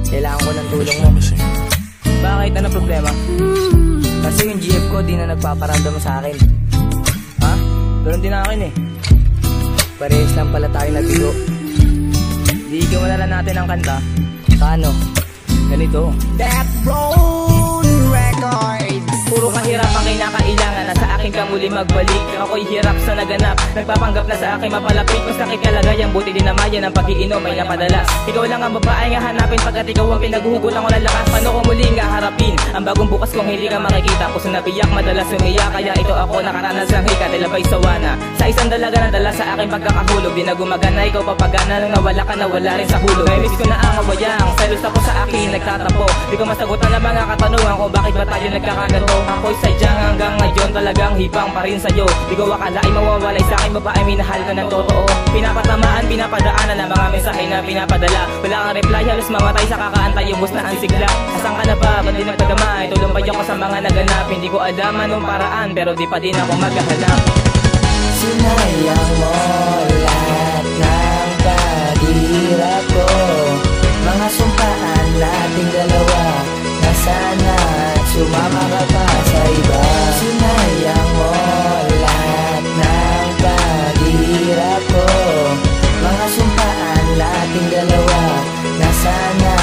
Kailangan ko ng tulong mo. Bakit? Ano problema? Kasi yung GF ko di na nagpaparamdam sa akin. Ha? Ganun din akin eh. Parehas lang pala tayo nabigo. Diigyan mo na lang natin ang kanta. Paano? Ganito. Death Road Records. Puro kahirap ang kinakailangan na sa akin ka muli magbalik. Ako'y hirap sa naganap, nagpapanggap na sa akin mapalapit. Kung sakit kalagayan, buti din namayan ang pag-iinom ay napadala. Ikaw lang ang babae nga hanapin pagkat ikaw ang pinaghuhugutan ko ng lakas. Paano ko muling haharapin ang bagong bukas kung hindi ka makikita? Puso nabiyak, madalas umiyak, kaya ito ako nakaranas ng hika. Dilabay sawana sa isang dalaga na dala sa aking pagkakahulog. Di na gumagana, ikaw papagana nang nawala ka, nawala rin sa hulog. May miss ko na ang abayang, selos ako sa akin nagtatapo. Di ko masagutan na mga katanungan kung bakit ba tayo nagkakaganto. Ako'y sadyang hanggang ngayon talagang hibang pa rin sa'yo. Di ko akalain mawawalay sa aking babae, minahal ka ng totoo. Pinapatamaan, pinapadaanan ang mga mensahe na pinapadala. Wala kang reply, halos mamatay sa kakaantay, ubos na ang sigla. Asan ka na ba? Ba't di nagpagamay? Tulumpay ako sa mga naganap. Hindi ko alam anong paraan, pero di pa din ako maghahanap. Sinayang mo lahat ng paghihirap ko, mga sumpaan nating dalawa, na sana sumama ka pa sa iba. Sinayang mo lahat ng paghihirap ko, mga sumpaan nating dalawa, na sana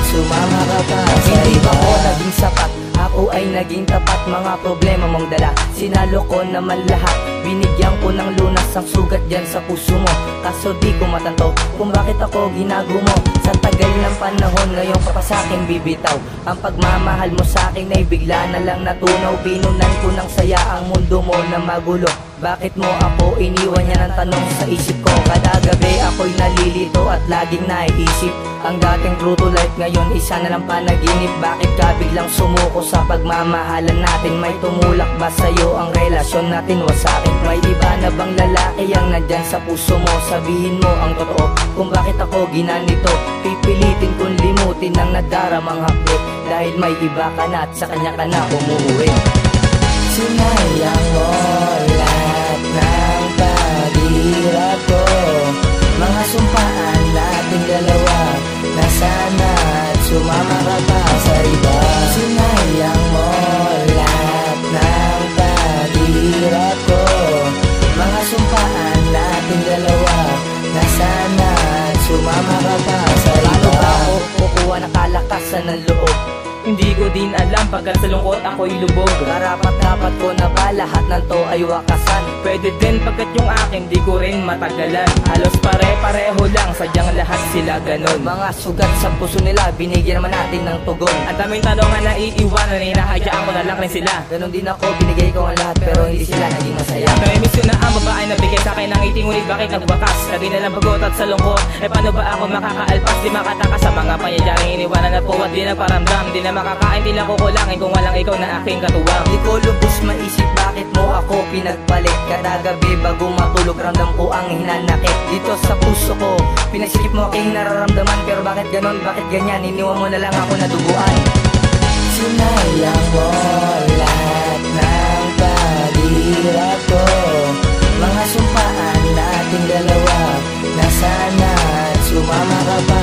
sumama ka pa sa iba. Hindi ba ako naging sapat? Ako ay naging tapat, mga problema mong dala. Sinalo ko naman lahat, binigyan ko ng lunas ang sugat dyan sa puso mo. Kaso di ko matanto kung bakit ako ginagumo. Sa tagal ng panahon, ngayon ka pa sa'kin bibitaw. Ang pagmamahal mo sa'kin ay bigla na lang natunaw. Binunan ko ng saya ang mundo mo na magulo. Bakit mo ako iniwan, yan ang tanong sa isip ko. Kada gabi ako'y nalilito at laging naiisip ang dating true to life, ngayon isa na lang panaginip. Bakit ka biglang sumuko sa pagmamahalan natin? May tumulak ba sa'yo ang relasyon natin o sa'kin? May iba na bang lalaki ang nandyan sa puso mo? Sabihin mo ang totoo kung bakit ako ginanito. Pipilitin kong limutin ang nadaramang hapit, dahil may iba ka na at sa kanya ka na umuwi. Sinayang mo lahat ng paghihirap ko, mga sumpaan nating dalawa, na sana sumama ka pa sa iba. Sinayang mo lahat ng paghihirap ko, mga sumpaan nating dalawa, na sana sumama ka pa sa iba. Paano ba ako kukuha ng kalakasan ng loob? Hindi ko din alam pagkat sa lungkot ako'y lubog. Karapat-dapat ko na ba lahat ng to ay wakasan? Pwede din pagkat yung akin di ko rin matagalan. Halos pare-pareho lang, sadyang lahat sila ganon. Mga sugat sa puso nila, binigyan naman natin ng tugon. Ang daming tanongan na iiwanan, hinahayaan ko na lang rin sila. Ganon din ako, binigay ko ang lahat pero hindi sila naging masaya. Namimiss ko na ang babae na bigay sa akin ng ngiti, ngunit bakit nagbakas? Lagi na lang bagot at sa lungkot. Paano ba ako makakaalpas? Di makatakas sa mga panyayari, iniwanan at puwat di nagparamdam. Di na makakain, di lang kukulangin kung walang ikaw na aking katuwang. Di ko lubos maisip bakit mo ako pinagpalit. Kada gabi bago matulog, ramdam ko ang hinanakit dito sa puso ko. Pinasikip mo aking nararamdaman, pero bakit ganon, bakit ganyan? Iniwan mo na lang ako naduguan. Sinayang mo lahat ng paghihirap ko, mga sumpaan nating dalawa, na sana sumama ka pa